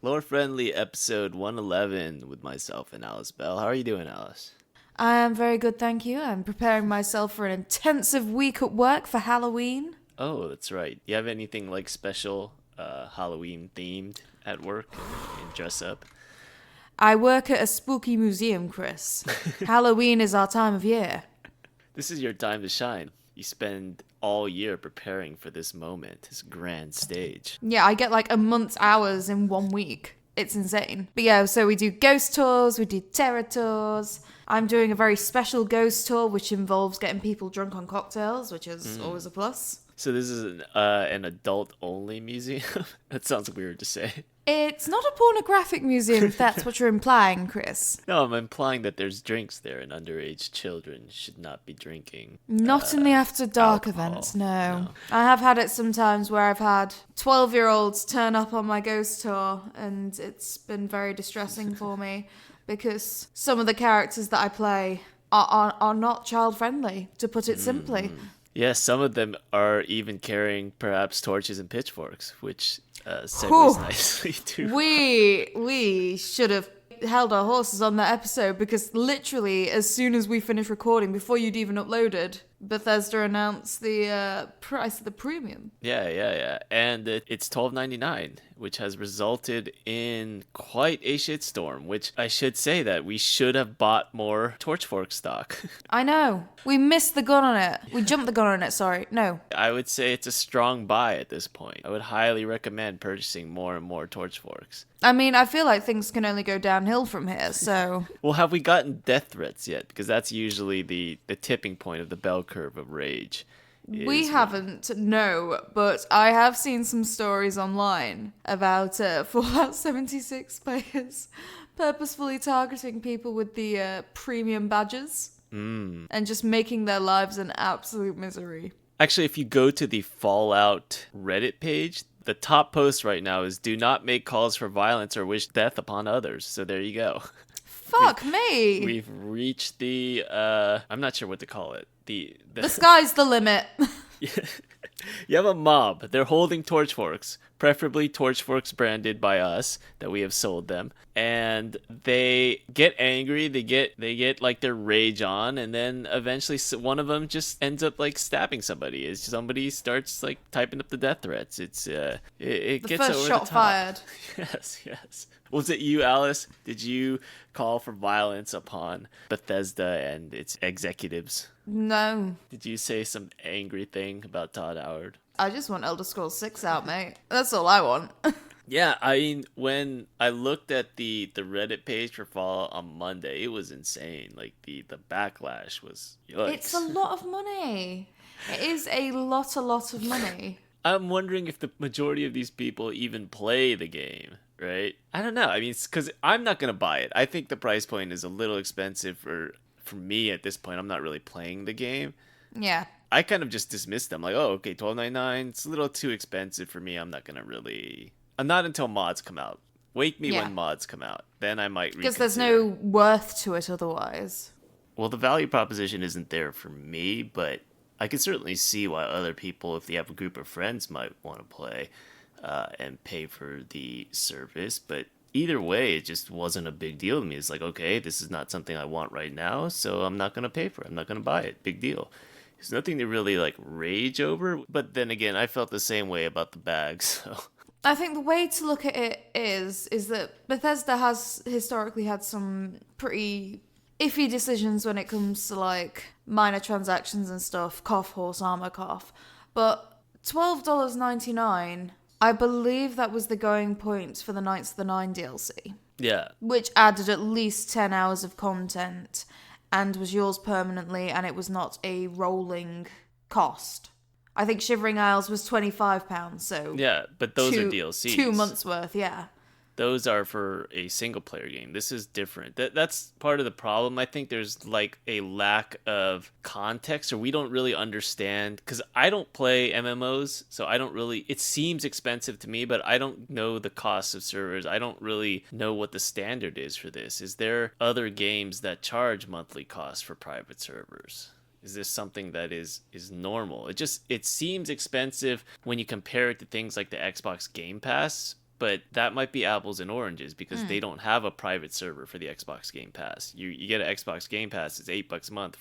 Lore Friendly episode 111 with myself and Alice Bell. How are you doing, Alice? I am very good, thank you. I'm preparing myself for an intensive week at work for Halloween. Oh, that's right. Do you have anything like special Halloween themed at work and dress up? I work at a spooky museum, Chris. Halloween is our time of year. This is your time to shine. You spend all year preparing for this moment, this grand stage. Yeah, I get like a month's hours in 1 week. It's insane. But yeah, so we do ghost tours, we do terror tours. I'm doing a very special ghost tour, which involves getting people drunk on cocktails, which is always a plus. So this is an adult-only museum? That sounds weird to say. It's not a pornographic museum, if that's what you're implying, Chris. No, I'm implying that there's drinks there and underage children should not be drinking Not in the after dark alcohol. events, no. I have had it sometimes where I've had 12-year-olds turn up on my ghost tour, and it's been very distressing for me because some of the characters that I play are not child friendly, to put it simply. Yes, some of them are even carrying perhaps torches and pitchforks, which segues Whew. nicely to. We should have held our horses on that episode because literally as soon as we finished recording, before you'd even uploaded, Bethesda announced the price of the premium. Yeah. And it's $12.99, which has resulted in quite a shitstorm, which I should say that we should have bought more Torchfork stock. I know. We missed the gun on it. We jumped the gun on it, sorry. No. I would say it's a strong buy at this point. I would highly recommend purchasing more and more Torchforks. I mean, I feel like things can only go downhill from here, so... Well, have we gotten death threats yet? Because that's usually the tipping point of the bell curve of rage. We is- haven't, no, but I have seen some stories online about Fallout 76 players purposefully targeting people with the premium badges and just making their lives an absolute misery. Actually, if you go to the Fallout Reddit page, the top post right now is "Do not make calls for violence or wish death upon others." So there you go. Fuck me! We've reached the I'm not sure what to call it. The sky's the limit. You have a mob. They're holding torchforks, preferably torchforks branded by us that we have sold them, and they get angry. They get like their rage on, and then eventually one of them just ends up like stabbing somebody. As somebody starts like typing up the death threats. It The gets first over shot the top. fired. Yes. Was it you, Alice? Did you call for violence upon Bethesda and its executives? No. Did you say some angry thing about Todd Howard? I just want Elder Scrolls 6 out, mate. That's all I want. Yeah, I mean, when I looked at the Reddit page for Fallout on Monday, it was insane. Like the backlash was yikes. It's a lot of money. It is a lot of money. I'm wondering if the majority of these people even play the game, right? I don't know. I mean, because I'm not gonna buy it. I think the price point is a little expensive for me at this point. I'm not really playing the game. Yeah. I kind of just dismissed them, like, oh, okay, $12.99. It's a little too expensive for me. I'm not gonna really. Not until mods come out. Wake me Yeah. when mods come out. Then I might Because there's reconsider. no worth to it otherwise. Well, the value proposition isn't there for me, but I can certainly see why other people, if they have a group of friends, might want to play and pay for the service. But either way, it just wasn't a big deal to me. It's like, okay, this is not something I want right now, so I'm not going to pay for it. I'm not going to buy it. Big deal. There's nothing to really like rage over. But then again, I felt the same way about the bags. So I think the way to look at it is that Bethesda has historically had some pretty iffy decisions when it comes to like minor transactions and stuff. Cough, horse armor, cough. But $12.99, I believe that was the going point for the Knights of the Nine DLC, yeah, which added at least 10 hours of content and was yours permanently, and it was not a rolling cost. I think Shivering Isles was £25, so yeah. But those are DLCs. 2 months worth, yeah. Those are for a single player game. This is different. That's part of the problem. I think there's like a lack of context, or we don't really understand, because I don't play MMOs, so I don't really, it seems expensive to me, but I don't know the cost of servers. I don't really know what the standard is for this. Is there other games that charge monthly costs for private servers? Is this something that is normal? It seems expensive when you compare it to things like the Xbox Game Pass, but that might be apples and oranges because they don't have a private server for the Xbox Game Pass. You get an Xbox Game Pass, it's $8 a month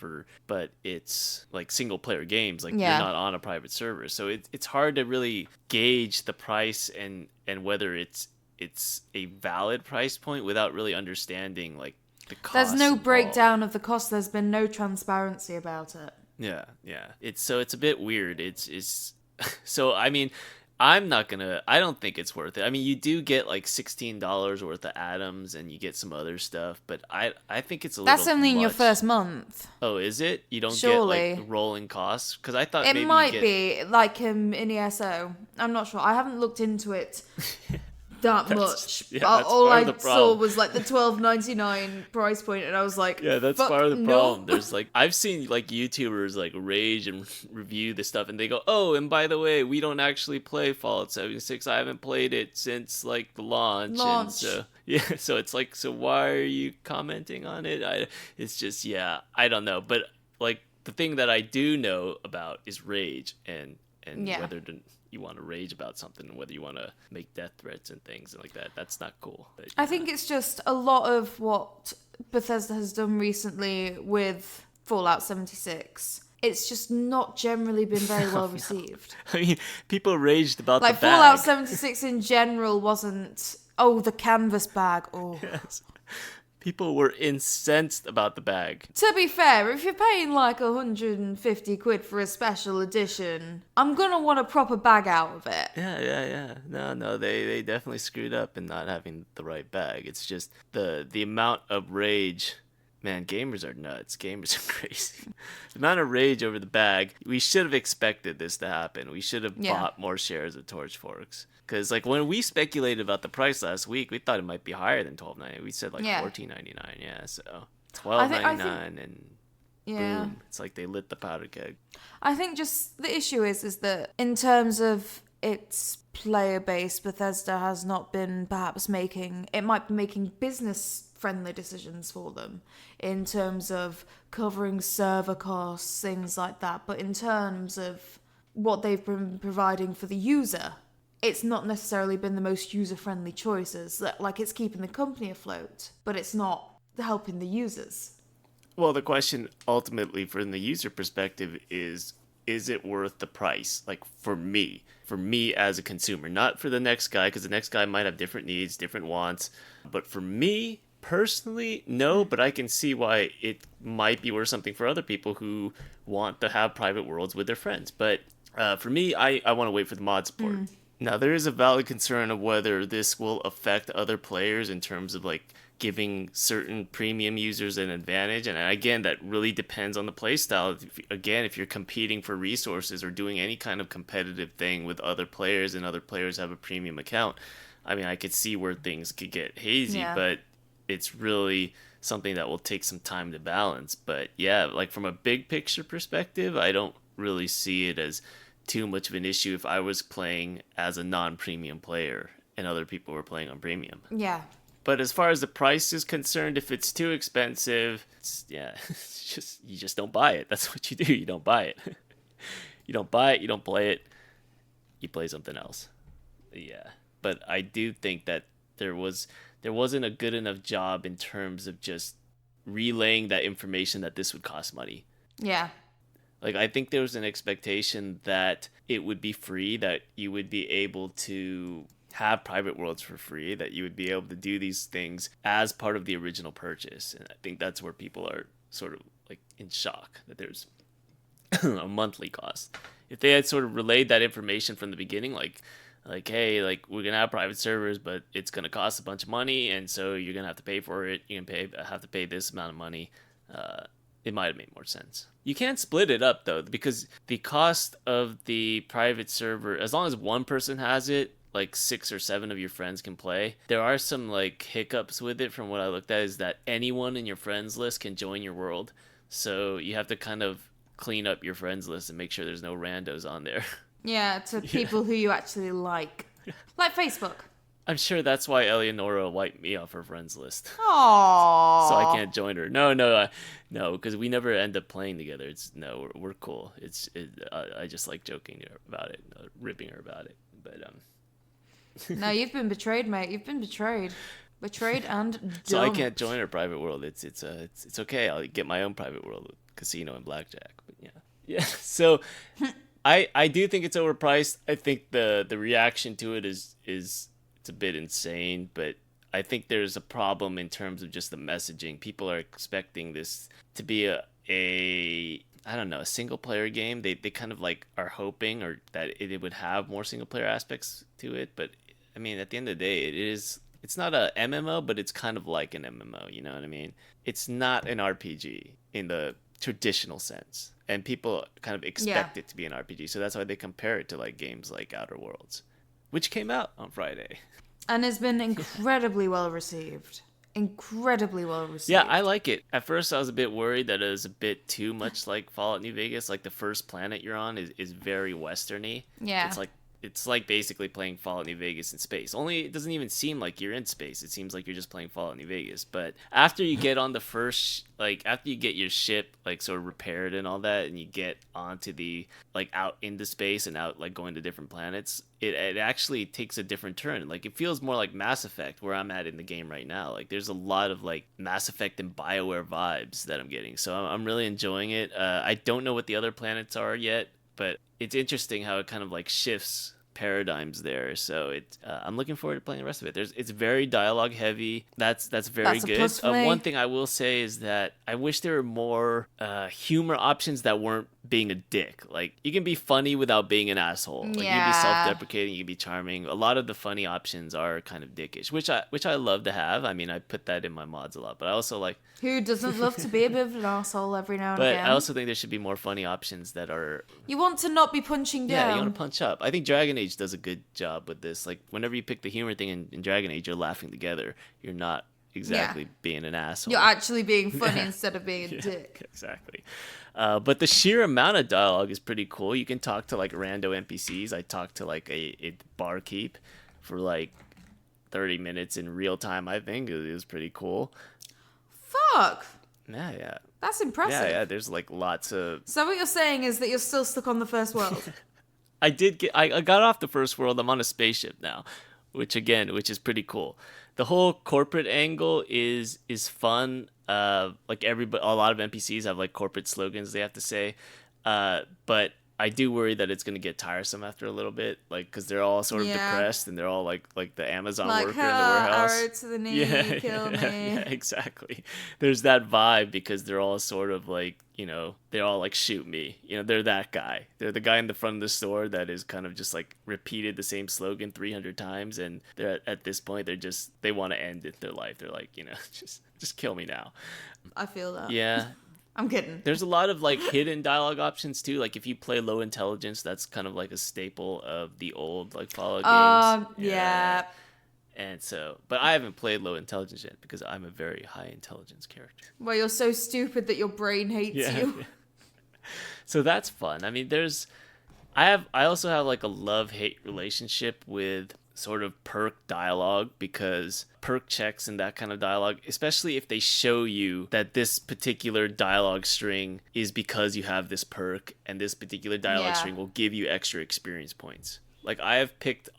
but it's like single player games. Like you're Yeah. not on a private server, so it's hard to really gauge the price and whether it's a valid price point without really understanding like the cost. There's no involved. breakdown of the cost. There's been no transparency about it. Yeah, yeah. It's a bit weird. It's so I mean, I don't think it's worth it. I mean, you do get like $16 worth of atoms and you get some other stuff, but I think it's a little That's only in your much. first month. Oh, is it? You don't Surely. get like rolling costs? Because I thought It maybe might you get... be like in ESO. I'm not sure. I haven't looked into it that much. yeah, But that's all part I of the saw problem. was like the $12.99 price point, and I was like, Yeah, that's "Fuck part of the no." problem. There's like I've seen like YouTubers like rage and review this stuff, and they go, "Oh, and by the way, we don't actually play Fallout 76. I haven't played it since like the launch." And so yeah, so it's like, so why are you commenting on it? It's just I don't know, but like the thing that I do know about is rage and Yeah. whether you want to rage about something, whether you want to make death threats and things like that. That's not cool. But, I think it's just a lot of what Bethesda has done recently with Fallout 76. It's just not generally been very well received. I mean, people raged about Like the bag. Fallout 76 in general wasn't. Oh, the canvas bag. Oh. Yes. People were incensed about the bag. To be fair, if you're paying like 150 quid for a special edition, I'm gonna want a proper bag out of it. Yeah. No, they definitely screwed up in not having the right bag. It's just the amount of rage. Man, gamers are nuts. Gamers are crazy. The amount of rage over the bag. We should have expected this to happen. We should have bought more shares of Torchforks. Because like when we speculated about the price last week, we thought it might be higher than $12.99. We said like $14.99. Yeah, so $12.99 and boom, it's like they lit the powder keg. I think just the issue is that in terms of its player base, Bethesda has not been perhaps might be making business friendly decisions for them in terms of covering server costs, things like that. But in terms of what they've been providing for the user, it's not necessarily been the most user-friendly choices. Like, it's keeping the company afloat, but it's not helping the users. Well, the question ultimately from the user perspective is it worth the price? Like for me as a consumer, not for the next guy, because the next guy might have different needs, different wants. But for me personally, no, but I can see why it might be worth something for other people who want to have private worlds with their friends. But for me, I want to wait for the mod support. Now, there is a valid concern of whether this will affect other players in terms of like giving certain premium users an advantage. And again, that really depends on the playstyle. If you're competing for resources or doing any kind of competitive thing with other players and other players have a premium account, I mean, I could see where things could get hazy, but it's really something that will take some time to balance. But yeah, like from a big picture perspective, I don't really see it as too much of an issue if I was playing as a non-premium player and other people were playing on premium. Yeah. But as far as the price is concerned, if it's too expensive, you just don't buy it. That's what you do. You don't buy it. You don't buy it. You don't play it. You play something else. Yeah. But I do think that there wasn't a good enough job in terms of just relaying that information that this would cost money. Yeah. Like, I think there was an expectation that it would be free, that you would be able to have private worlds for free, that you would be able to do these things as part of the original purchase. And I think that's where people are sort of like in shock that there's a monthly cost. If they had sort of relayed that information from the beginning, like, hey, like we're gonna have private servers, but it's gonna cost a bunch of money, and so you're gonna have to pay for it. You're gonna have to pay this amount of money. It might have made more sense. You can't split it up though, because the cost of the private server, as long as one person has it, like 6 or 7 of your friends can play. There are some like hiccups with it from what I looked at, is that anyone in your friends list can join your world. So you have to kind of clean up your friends list and make sure there's no randos on there. Yeah, to people who you actually like. Like Facebook. I'm sure that's why Eleonora wiped me off her friends list. Aww. So I can't join her. No, because we never end up playing together. We're cool. I just like joking about it, ripping her about it. But No, you've been betrayed, mate. You've been betrayed. Betrayed and dumped. So I can't join her private world. It's okay. I'll get my own private world with casino and blackjack. But yeah. So I do think it's overpriced. I think the reaction to it is it's a bit insane, but I think there's a problem in terms of just the messaging. People are expecting this to be a I don't know, a single player game. They kind of like are hoping or that it would have more single player aspects to it, but I mean at the end of the day it's not a MMO, but it's kind of like an MMO, you know what I mean? It's not an RPG in the traditional sense. And people kind of expect it to be an RPG. So that's why they compare it to like games like Outer Worlds, which came out on Friday. And has been incredibly well received. Incredibly well received. Yeah, I like it. At first, I was a bit worried that it was a bit too much like Fallout New Vegas. Like the first planet you're on is very westerny. Yeah. It's like basically playing Fallout New Vegas in space. Only it doesn't even seem like you're in space. It seems like you're just playing Fallout New Vegas. But after you get on the first, like after you get your ship like sort of repaired and all that, and you get onto the like out into space and out like going to different planets, it actually takes a different turn. Like it feels more like Mass Effect where I'm at in the game right now. Like there's a lot of like Mass Effect and BioWare vibes that I'm getting. So I'm really enjoying it. I don't know what the other planets are yet, but it's interesting how it kind of like shifts paradigms there. So I'm looking forward to playing the rest of it. It's very dialogue heavy. That's very good. One thing I will say is that I wish there were more humor options that weren't being a dick. Like you can be funny without being an asshole. Like you can be self-deprecating, you can be charming. A lot of the funny options are kind of dickish, which I love to have. I mean, I put that in my mods a lot, but I also like who doesn't love to be a bit of an asshole every now and again. But I also think there should be more funny options that are you want to not be punching down. Yeah, you want to punch up. I think Dragon Age does a good job with this. Like whenever you pick the humor thing in Dragon Age, you're laughing together. You're not exactly being an asshole. You're actually being funny instead of being a dick. Exactly. But the sheer amount of dialogue is pretty cool. You can talk to like rando NPCs. I talked to like a barkeep for like 30 minutes in real time. I think it was pretty cool. Fuck. Yeah. That's impressive. Yeah. There's like lots of. So what you're saying is that you're still stuck on the first world. I got off the first world. I'm on a spaceship now, which is pretty cool. The whole corporate angle is fun. Like a lot of NPCs have like corporate slogans they have to say, but I do worry that it's gonna get tiresome after a little bit, like because they're all sort of depressed and they're all like the Amazon worker in the warehouse. Arrow to the knee, kill me. Yeah, exactly. There's that vibe because they're all sort of like they're all like shoot me. They're that guy. They're the guy in the front of the store that is kind of just like repeated the same slogan 300 times, and they're at this point they want to end their life. They're like just kill me now. I feel that. Yeah. I'm kidding. There's a lot of like hidden dialogue options too. Like if you play low intelligence, that's kind of like a staple of the old like Fallout games. Yeah. And so, but I haven't played low intelligence yet because I'm a very high intelligence character. Well, you're so stupid that your brain hates you. So that's fun. I mean, I also have like a love-hate relationship with sort of perk dialogue, because perk checks and that kind of dialogue, especially if they show you that this particular dialogue string is because you have this perk and this particular dialogue string will give you extra experience points. Like I have picked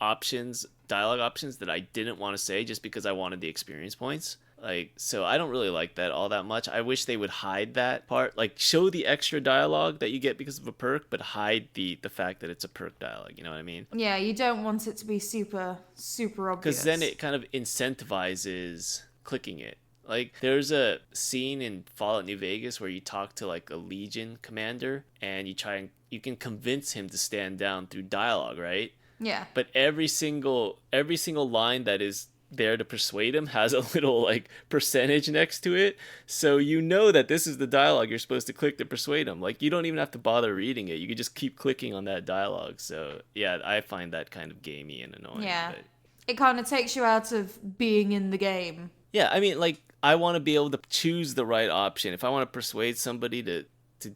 dialogue options that I didn't want to say just because I wanted the experience points. Like, so I don't really like that all that much. I wish they would hide that part, like show the extra dialogue that you get because of a perk, but hide the fact that it's a perk dialogue. You know what I mean? Yeah, you don't want it to be super, super obvious. Because then it kind of incentivizes clicking it. Like, there's a scene in Fallout New Vegas where you talk to like a Legion commander and you can convince him to stand down through dialogue, right? Yeah. But every single line that is there to persuade him has a little like percentage next to it, so that this is the dialogue you're supposed to click to persuade him. Like you don't even have to bother reading it, you can just keep clicking on that dialogue. So yeah, I find that kind of gamey and annoying. Yeah, but it kind of takes you out of being in the game. Yeah, I mean, like I want to be able to choose the right option. If I want to persuade somebody to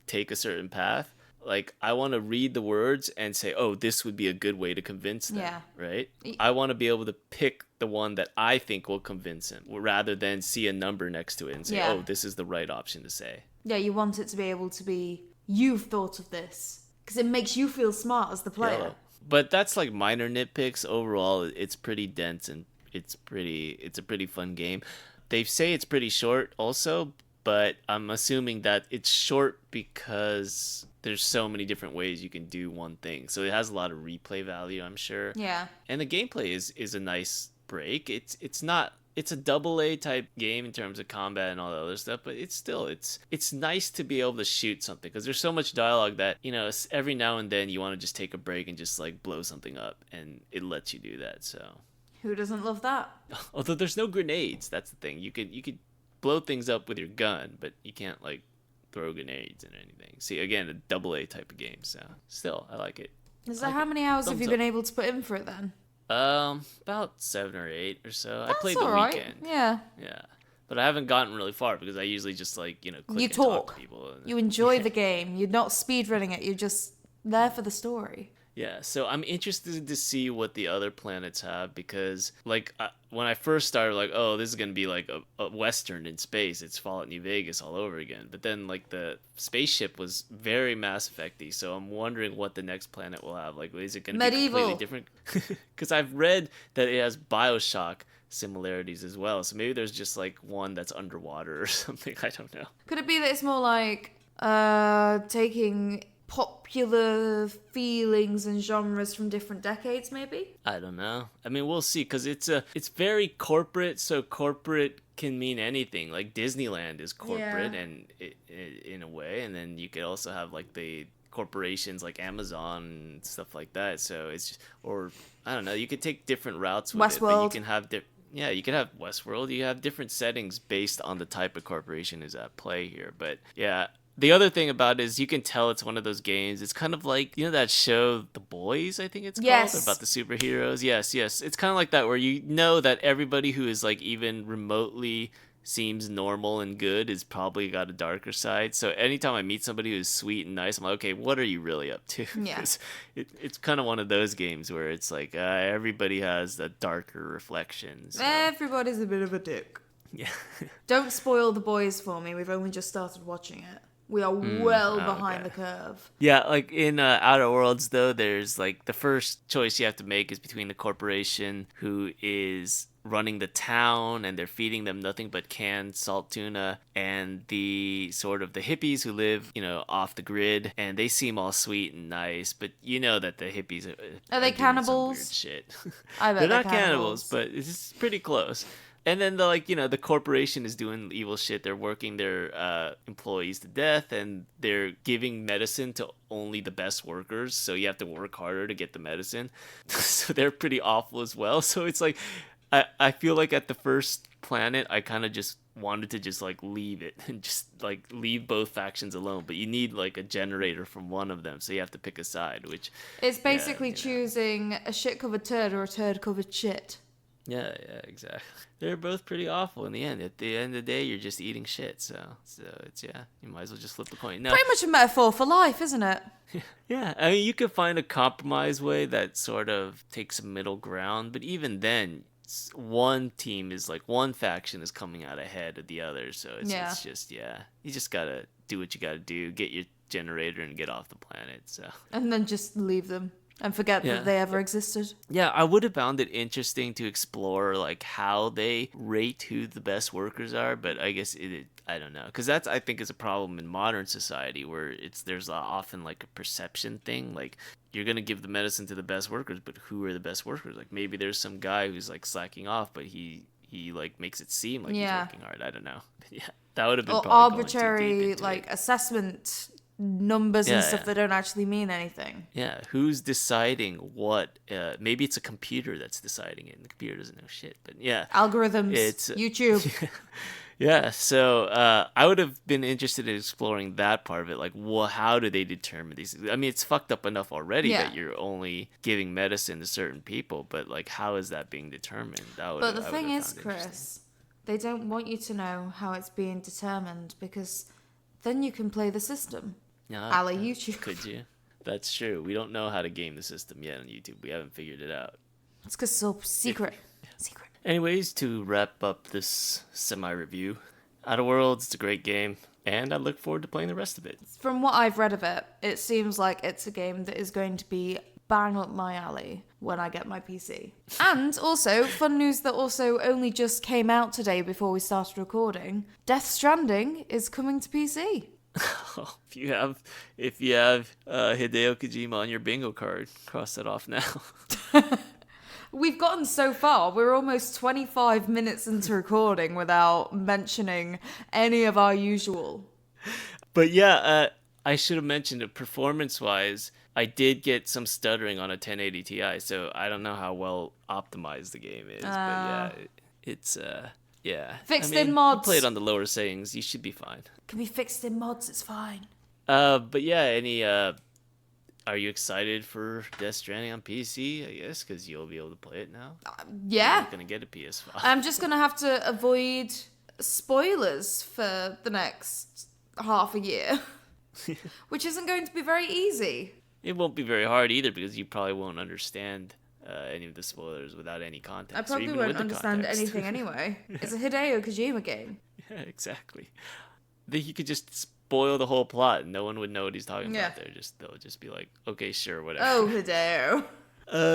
take a certain path, like I want to read the words and say, oh, this would be a good way to convince them. Yeah. Right? I want to be able to pick the one that I think will convince him rather than see a number next to it and say, oh, this is the right option to say. Yeah, you want it to be able to be, you've thought of this, because it makes you feel smart as the player. But that's like minor nitpicks. Overall, it's pretty dense and it's a pretty fun game. They say it's pretty short also, but I'm assuming that it's short because there's so many different ways you can do one thing. So it has a lot of replay value, I'm sure. Yeah. And the gameplay is a nice break. It's not it's a double A type game in terms of combat and all the other stuff, but it's nice to be able to shoot something because there's so much dialogue that every now and then you want to just take a break and just like blow something up, and it lets you do that. So Who doesn't love that? although there's no grenades, that's the thing. You could blow things up with your gun, but you can't like throw grenades and anything. See, again, a double A type of game. So still, I like it. Is that how many hours have you Thumbs up. been able to put in for it then? About 7 or 8 or so. I That's played all the right. weekend. Yeah. Yeah. But I haven't gotten really far because I usually just like, click You and talk talk. to people. You enjoy the game. You're not speedrunning it. You're just there for the story. Yeah, so I'm interested to see what the other planets have because, like, when I first started, like, oh, this is gonna be like a western in space. It's Fallout New Vegas all over again. But then, like, the spaceship was very Mass Effect-y, so I'm wondering what the next planet will have. Like, is it gonna be Medieval. completely different? Because I've read that it has Bioshock similarities as well. So maybe there's just like one that's underwater or something. I don't know. Could it be that it's more like taking popular feelings and genres from different decades, maybe? I don't know. I mean, we'll see because it's very corporate. So corporate can mean anything. Like Disneyland is corporate, Yeah. and in a way, and then you could also have like the corporations like Amazon and stuff like that. So it's just, or I don't know. You could take different routes with it, but you Westworld. can have yeah, you can have Westworld. You have different settings based on the type of corporation is at play here. But yeah, the other thing about it is you can tell it's one of those games. It's kind of like, that show The Boys, I think it's called, Yes. about the superheroes. Yes. It's kind of like that where you know that everybody who is like even remotely seems normal and good is probably got a darker side. So anytime I meet somebody who's sweet and nice, I'm like, okay, what are you really up to? Yeah. 'Cause it's kind of one of those games where it's like everybody has the darker reflections. So, Everybody's a bit of a dick. yeah. Don't spoil The Boys for me. We've only just started watching it. We are well behind okay. the curve. Yeah, like in Outer Worlds, though, there's like the first choice you have to make is between the corporation who is running the town and they're feeding them nothing but canned salt tuna, and the sort of the hippies who live, off the grid, and they seem all sweet and nice, but you know that the hippies are they doing some cannibals? weird shit. I bet they're they're not cannibals, but it's pretty close. And then the corporation is doing evil shit. They're working their employees to death, and they're giving medicine to only the best workers. So you have to work harder to get the medicine. So they're pretty awful as well. So it's like, I feel like at the first planet, I kind of just wanted to just like leave it and just like leave both factions alone. But you need like a generator from one of them, so you have to pick a side. Which It's basically you know. choosing a shit-covered turd or a turd-covered shit. Yeah, exactly. They're both pretty awful in the end. At the end of the day, you're just eating shit. So it's you might as well just flip a coin. No, Pretty much a metaphor for life, isn't it? yeah. I mean, you could find a compromise way that sort of takes a middle ground, but even then, one team is like one faction is coming out ahead of the other. So it's just you just gotta do what you gotta do, get your generator and get off the planet. So. And then just leave them and forget Yeah. that they ever existed. Yeah, I would have found it interesting to explore like how they rate who the best workers are, but I guess I don't know, because that's I think is a problem in modern society where there's often like a perception thing, like you're gonna give the medicine to the best workers, but who are the best workers? Like maybe there's some guy who's like slacking off, but he like makes it seem like he's working hard. I don't know. Yeah, that would have been Or probably going too arbitrary, deep into like, it. assessment numbers and stuff Yeah. that don't actually mean anything. Yeah, who's deciding what? Maybe it's a computer that's deciding it, and the computer doesn't know shit. But yeah, Algorithms, It's- YouTube. yeah. So I would have been interested in exploring that part of it. Like, how do they determine these? I mean, it's fucked up enough already Yeah. that you're only giving medicine to certain people, but like, how is that being determined? But the thing is, Chris, they don't want you to know how it's being determined because then you can play the system. A la YouTube. Could you? That's true. We don't know how to game the system yet on YouTube. We haven't figured it out. It's because it's all secret. Secret. Anyways, to wrap up this semi-review, Outer Worlds, it's a great game, and I look forward to playing the rest of it. From what I've read of it, it seems like it's a game that is going to be bang up my alley when I get my PC. And also, fun news that also only just came out today before we started recording, Death Stranding is coming to PC. If you have Hideo Kojima on your bingo card, cross that off now. We've gotten so far. We're almost 25 minutes into recording without mentioning any of our usual. But yeah, I should have mentioned it. Performance-wise, I did get some stuttering on a 1080 Ti, so I don't know how well optimized the game is. But yeah, it's yeah. Fixed in mods. You play it on the lower settings, you should be fine. Can be fixed in mods. It's fine. But yeah, are you excited for Death Stranding on PC? I guess because you'll be able to play it now. Yeah. You're not gonna get a PS5. I'm just gonna have to avoid spoilers for the next half a year, which isn't going to be very easy. It won't be very hard either because you probably won't understand any of the spoilers without any context. I probably won't understand anything anyway. It's a Hideo Kojima game. Yeah, exactly. You could just spoil the whole plot and no one would know what he's talking about there. They'll just be like, okay, sure, whatever. Oh, Hideo.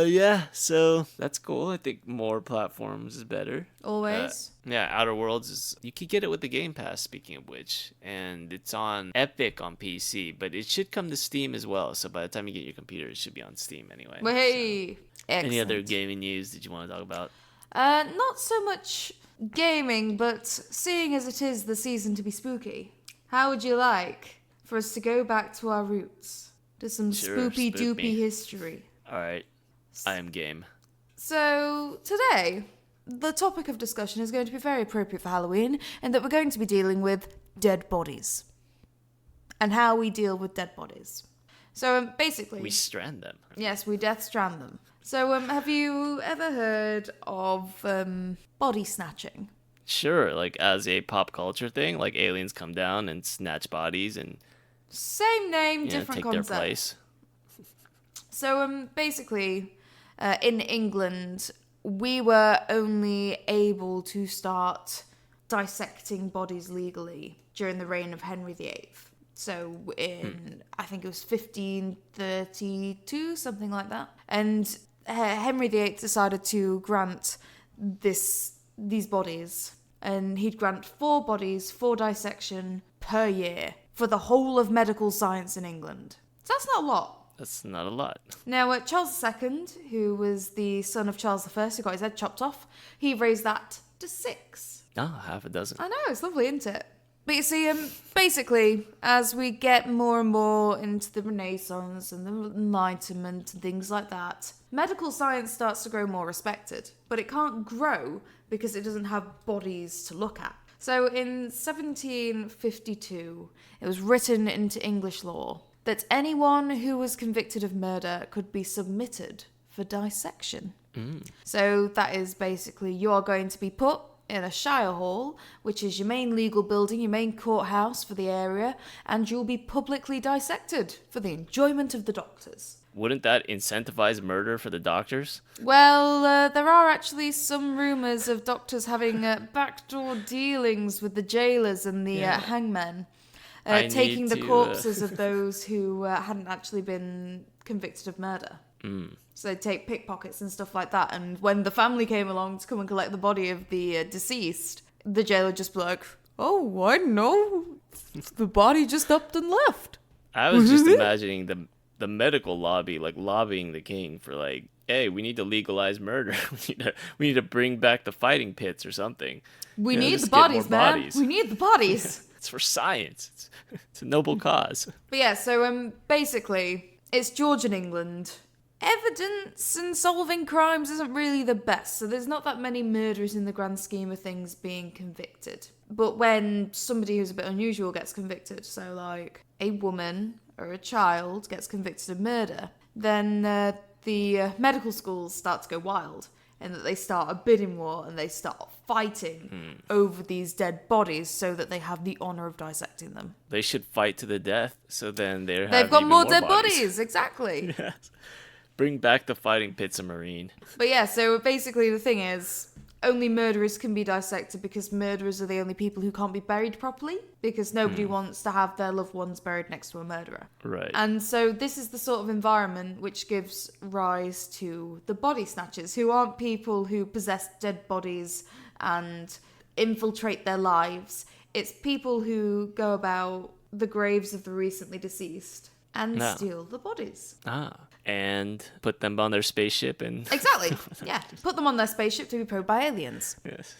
Yeah, so that's cool. I think more platforms is better. Always. Yeah, Outer Worlds you could get it with the Game Pass, speaking of which, and it's on Epic on PC, but it should come to Steam as well. So by the time you get your computer, it should be on Steam anyway. Hey, so. excellent. Any other gaming news that you want to talk about? Not so much gaming, but seeing as it is the season to be spooky, how would you like for us to go back to our roots, to some spoopy doopy history? All right. I am game. So, today, the topic of discussion is going to be very appropriate for Halloween, in that we're going to be dealing with dead bodies. And how we deal with dead bodies. So, basically... We strand them. Yes, we death strand them. So, have you ever heard of body snatching? Sure, like as a pop culture thing, like aliens come down and snatch bodies and... Same name, different take concept. Their place. So, basically... in England, we were only able to start dissecting bodies legally during the reign of Henry VIII. So I think it was 1532, something like that. And Henry VIII decided to grant these bodies. And he'd grant 4 bodies for dissection per year for the whole of medical science in England. So that's not a lot. That's not a lot. Now, Charles II, who was the son of Charles I, who got his head chopped off, he raised that to 6. Oh, half a dozen. I know, it's lovely, isn't it? But you see, basically, as we get more and more into the Renaissance and the Enlightenment and things like that, medical science starts to grow more respected. But it can't grow because it doesn't have bodies to look at. So in 1752, it was written into English law that anyone who was convicted of murder could be submitted for dissection. So that is basically you are going to be put in a shire hall, which is your main legal building, your main courthouse for the area, and you'll be publicly dissected for the enjoyment of the doctors. Wouldn't that incentivize murder for the doctors? Well, there are actually some rumours of doctors having backdoor dealings with the jailers and the hangmen. Taking the corpses of those who hadn't actually been convicted of murder. So they'd take pickpockets and stuff like that. And when the family came along to come and collect the body of the deceased, the jailer would just be like, oh, I know. The body just upped and left. I was just imagining the medical lobby, like lobbying the king for like, hey, we need to legalize murder. we need to bring back the fighting pits or something. We need the bodies, man. Bodies. We need the bodies. It's for science. It's a noble cause. But yeah, so basically, it's Georgian England. Evidence in solving crimes isn't really the best, so there's not that many murderers in the grand scheme of things being convicted. But when somebody who's a bit unusual gets convicted, so like a woman or a child gets convicted of murder, then the medical schools start to go wild. And that they start a bidding war and they start fighting over these dead bodies so that they have the honour of dissecting them. They should fight to the death, so then they've got more dead bodies. Exactly. Yes. Bring back the fighting pits of Marine. But yeah, so basically the thing is, only murderers can be dissected because murderers are the only people who can't be buried properly, because nobody wants to have their loved ones buried next to a murderer. Right. And so this is the sort of environment which gives rise to the body snatchers, who aren't people who possess dead bodies and infiltrate their lives. It's people who go about the graves of the recently deceased and steal the bodies. And put them on their spaceship and... Exactly. Yeah. Put them on their spaceship to be probed by aliens. Yes.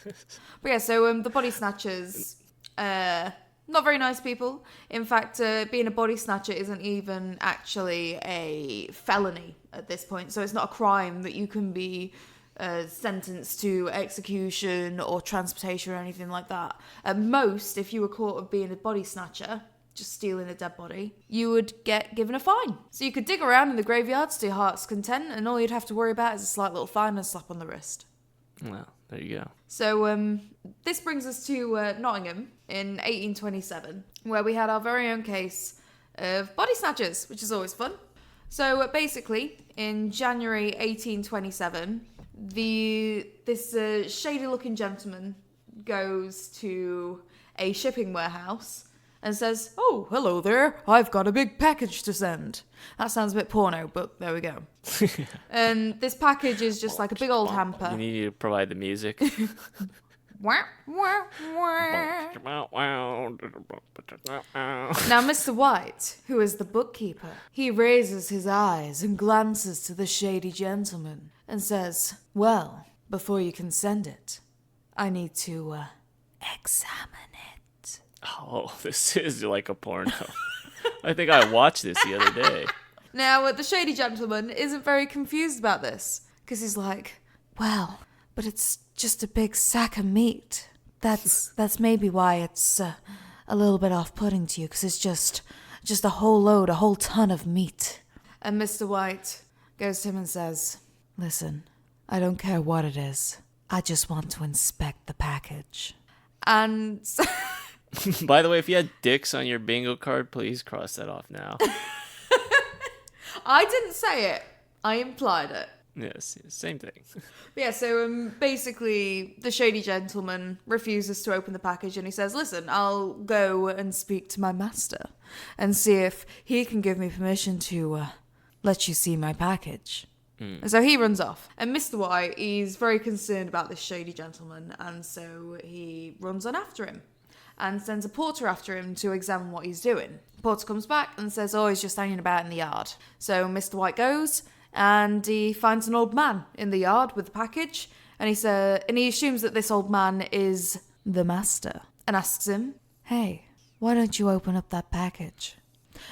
But yeah, so the body snatchers, not very nice people. In fact, being a body snatcher isn't even actually a felony at this point. So it's not a crime that you can be sentenced to execution or transportation or anything like that. At most, if you were caught of being a body snatcher, just stealing a dead body, you would get given a fine. So you could dig around in the graveyards to your heart's content, and all you'd have to worry about is a slight little fine and a slap on the wrist. Well, there you go. So this brings us to Nottingham in 1827, where we had our very own case of body snatchers, which is always fun. So basically, in January 1827, this shady-looking gentleman goes to a shipping warehouse and says, "Oh, hello there, I've got a big package to send." That sounds a bit porno, but there we go. And this package is just like a big old hamper. You need to provide the music. Wah, wah, wah. Now, Mr. White, who is the bookkeeper, he raises his eyes and glances to the shady gentleman and says, "Well, before you can send it, I need to examine it." Oh, this is like a porno. I think I watched this the other day. Now, the shady gentleman isn't very confused about this, because he's like, "Well, but it's just a big sack of meat. That's maybe why it's a little bit off-putting to you, because it's just a whole ton of meat." And Mr. White goes to him and says, "Listen, I don't care what it is. I just want to inspect the package." And so By the way, if you had dicks on your bingo card, please cross that off now. I didn't say it. I implied it. Yes, same thing. But yeah, so basically the shady gentleman refuses to open the package, and he says, "Listen, I'll go and speak to my master and see if he can give me permission to let you see my package." And so he runs off. And Mr. White, he's very concerned about this shady gentleman, and so he runs on after him and sends a porter after him to examine what he's doing. The porter comes back and says, "Oh, he's just hanging about in the yard." So Mr. White goes, and he finds an old man in the yard with the package, and he assumes that this old man is the master, and asks him, "Hey, why don't you open up that package?"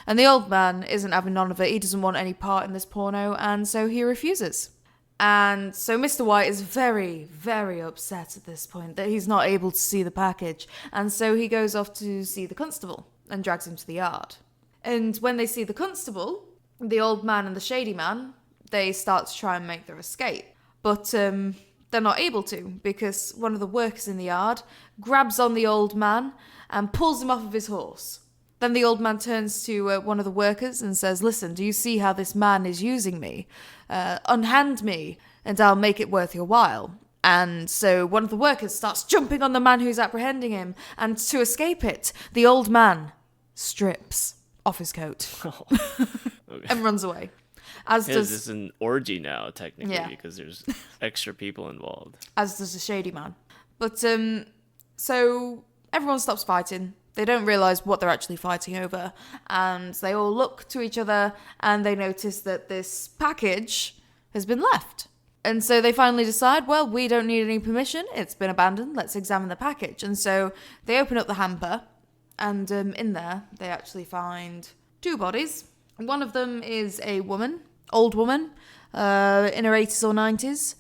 And the old man isn't having none of it. He doesn't want any part in this porno, and so he refuses. And so Mr. White is very, very upset at this point that he's not able to see the package, and so he goes off to see the constable and drags him to the yard. And when they see the constable, the old man and the shady man, they start to try and make their escape. But they're not able to, because one of the workers in the yard grabs on the old man and pulls him off of his horse. Then the old man turns to one of the workers and says, "Listen, do you see how this man is using me? Unhand me, and I'll make it worth your while." And so one of the workers starts jumping on the man who's apprehending him, and to escape it, the old man strips off his coat Okay. and runs away. As This does is an orgy now, technically, Yeah. because there's extra people involved. the shady man. But so everyone stops fighting. They don't realise what they're actually fighting over, and they all look to each other, and they notice that this package has been left. And so they finally decide, well, we don't need any permission, it's been abandoned, let's examine the package. And so they open up the hamper, and in there they actually find two bodies. One of them is a woman, old woman, in her 80s or 90s,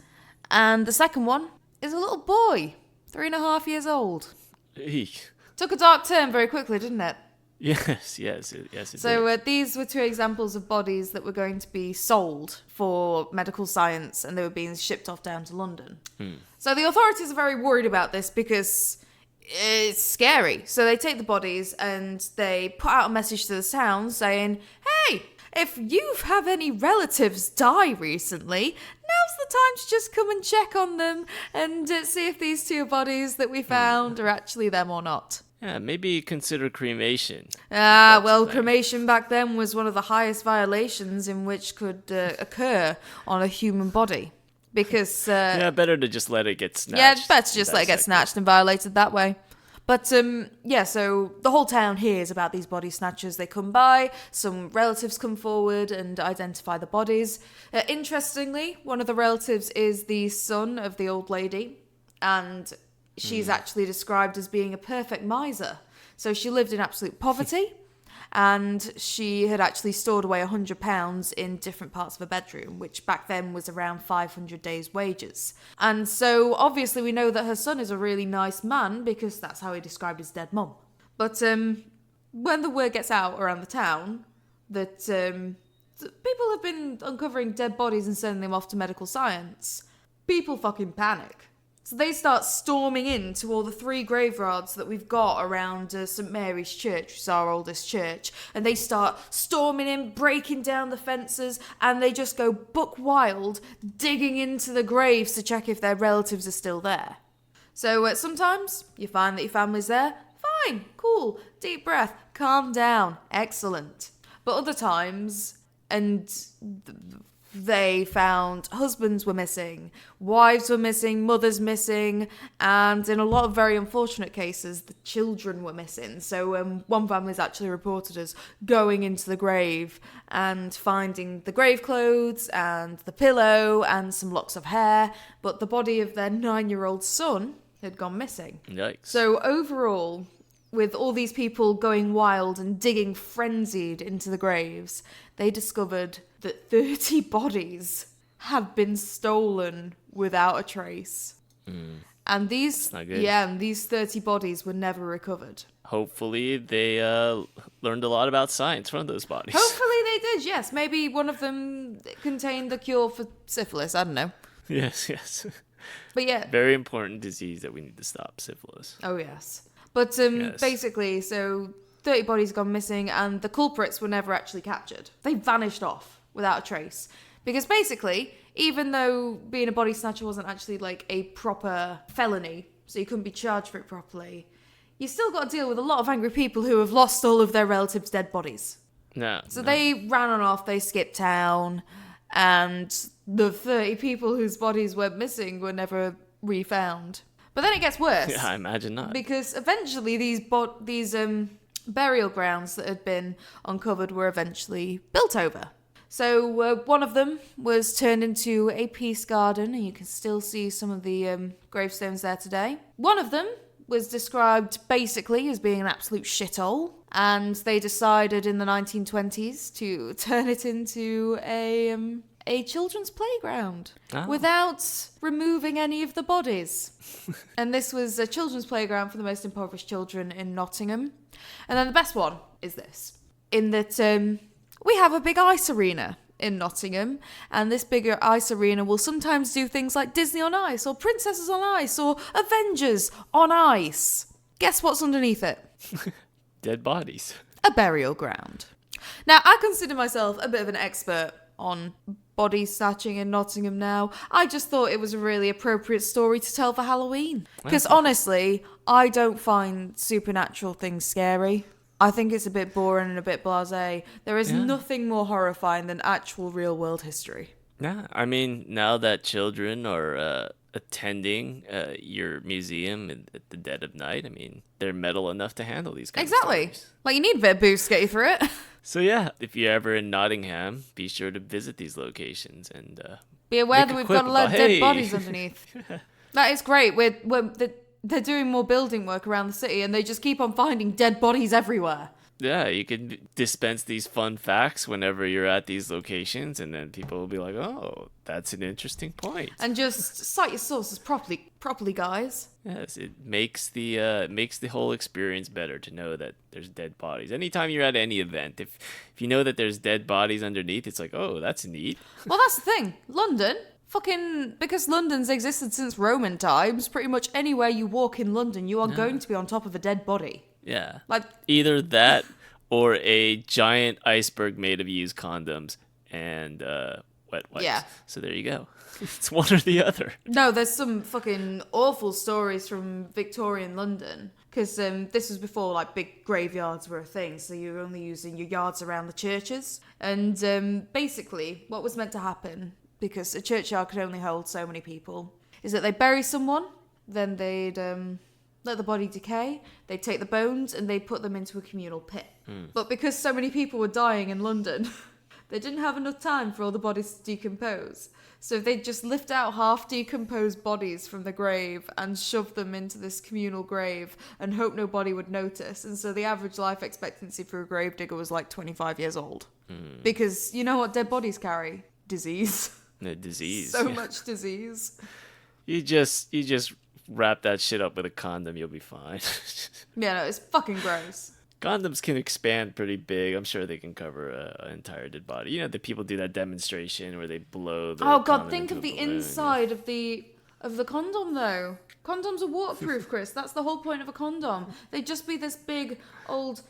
and the second one is a little boy, 3.5 years old. Eek. Took a dark turn very quickly, didn't it? Yes, it did. So these were two examples of bodies that were going to be sold for medical science, and they were being shipped off down to London. So the authorities are very worried about this because it's scary. So they take the bodies and they put out a message to the town saying, "Hey, if you have any relatives die recently, now's the time to just come and check on them and see if these two bodies that we found are actually them or not. Yeah, maybe consider cremation. Well, cremation back then was one of the highest violations in which could occur on a human body. Because... yeah, better to just let it get snatched. Yeah, it's better to just let it get snatched and violated that way. But, so the whole town hears about these body snatchers. They come by, some relatives come forward and identify the bodies. Interestingly, one of the relatives is the son of the old lady, and she's actually described as being a perfect miser. So she lived in absolute poverty, and she had actually stored away £100 in different parts of her bedroom, which back then was around 500 days' wages. And so obviously we know that her son is a really nice man, because that's how he described his dead mum. But when the word gets out around the town that people have been uncovering dead bodies and sending them off to medical science, people fucking panic. So they start storming into all the 3 graveyards that we've got around St Mary's Church, which is our oldest church. And they start storming in, breaking down the fences, and they just go buck wild, digging into the graves to check if their relatives are still there. So sometimes you find that your family's there. Fine, cool, deep breath, calm down, excellent. But other times, they found husbands were missing, wives were missing, mothers missing, and in a lot of very unfortunate cases, the children were missing. So one family is actually reported as going into the grave and finding the grave clothes and the pillow and some locks of hair, but the body of their 9-year-old son had gone missing. Yikes. So overall, with all these people going wild and digging frenzied into the graves, they discovered that 30 bodies had been stolen without a trace. And these 30 bodies were never recovered. Hopefully they learned a lot about science from those bodies. Hopefully they did, yes. Maybe one of them contained the cure for syphilis, I don't know. Yes. But yeah. Very important disease that we need to stop, syphilis. Oh, yes. But basically, so 30 bodies gone missing, and the culprits were never actually captured. They vanished off without a trace. Because basically, even though being a body snatcher wasn't actually like a proper felony, so you couldn't be charged for it properly, you still got to deal with a lot of angry people who have lost all of their relatives' dead bodies. So they ran on off, they skipped town, and the 30 people whose bodies went missing were never refound. But then it gets worse. Yeah, I imagine not. Because eventually these burial grounds that had been uncovered were eventually built over. So one of them was turned into a peace garden, and you can still see some of the gravestones there today. One of them was described basically as being an absolute shithole, and they decided in the 1920s to turn it into a children's playground without removing any of the bodies. And this was a children's playground for the most impoverished children in Nottingham. And then the best one is this, in that we have a big ice arena in Nottingham, and this bigger ice arena will sometimes do things like Disney on Ice, or Princesses on Ice, or Avengers on Ice. Guess what's underneath it? Dead bodies. A burial ground. Now, I consider myself a bit of an expert on body snatching in Nottingham now. I just thought it was a really appropriate story to tell for Halloween. Because honestly, I don't find supernatural things scary. I think it's a bit boring and a bit blasé. There is nothing more horrifying than actual real world history. Yeah, I mean, now that children are attending your museum at the dead of night, I mean, they're metal enough to handle these kinds of stories. Like, you need a bit of boost to get you through it. So yeah, if you're ever in Nottingham, be sure to visit these locations and be aware that we've got a lot of dead bodies underneath. That is great. They're doing more building work around the city, and they just keep on finding dead bodies everywhere. Yeah, you can dispense these fun facts whenever you're at these locations, and then people will be like, "Oh, that's an interesting point." And just cite your sources properly, guys. Yes, it makes the whole experience better to know that there's dead bodies. Anytime you're at any event, if you know that there's dead bodies underneath, it's like, "Oh, that's neat." Well, that's the thing. London, because London's existed since Roman times, pretty much anywhere you walk in London, you are going to be on top of a dead body. Yeah. Like, either that or a giant iceberg made of used condoms and wet wipes. Yeah. So there you go. It's one or the other. No, there's some fucking awful stories from Victorian London. Because this was before, like, big graveyards were a thing. So you were only using your yards around the churches. And basically, what was meant to happen, because a churchyard could only hold so many people, is that they'd bury someone, then they'd let the body decay, they'd take the bones, and they'd put them into a communal pit. But because so many people were dying in London, they didn't have enough time for all the bodies to decompose. So they'd just lift out half decomposed bodies from the grave and shove them into this communal grave and hope nobody would notice. And so the average life expectancy for a gravedigger was like 25 years old. Because you know what dead bodies carry? Disease. The disease. So much disease. You just wrap that shit up with a condom, you'll be fine. Yeah, no, it's fucking gross. Condoms can expand pretty big. I'm sure they can cover an entire dead body. You know, the people do that demonstration where they blow the Oh god, condom think into of a the balloon, inside of the condom though. Condoms are waterproof, Chris. That's the whole point of a condom. They'd just be this big old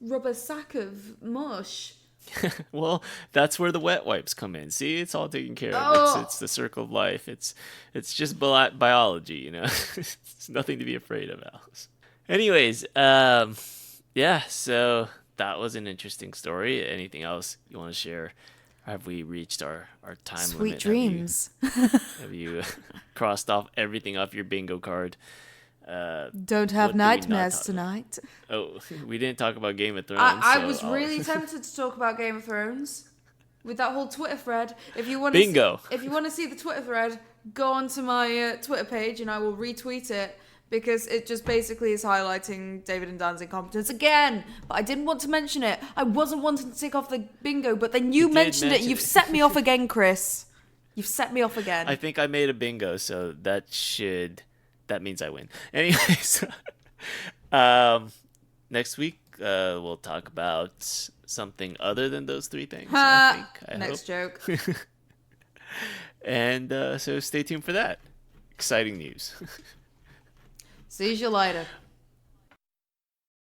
rubber sack of mush. Well, that's where the wet wipes come in. See, it's all taken care of. Oh. It's the circle of life. It's just biology, you know. It's nothing to be afraid of, Alice. Anyways, yeah, so that was an interesting story. Anything else you want to share? Have we reached our time Sweet limit? dreams. Have you crossed off everything off your bingo card? Don't have what did we not nightmares talk tonight. Oh, we didn't talk about Game of Thrones. I so was I'll- really tempted to talk about Game of Thrones with that whole Twitter thread. If you want Bingo. if you want to see the Twitter thread, go onto my Twitter page and I will retweet it because it just basically is highlighting David and Dan's incompetence again. But I didn't want to mention it. I wasn't wanting to tick off the bingo, but then you did mentioned it. mention You've it. set me off again, Chris. You've set me off again. I think I made a bingo, so that means I win. Anyways, next week we'll talk about something other than those three things. I Next hope. joke. And so stay tuned for that. Exciting news. See you later.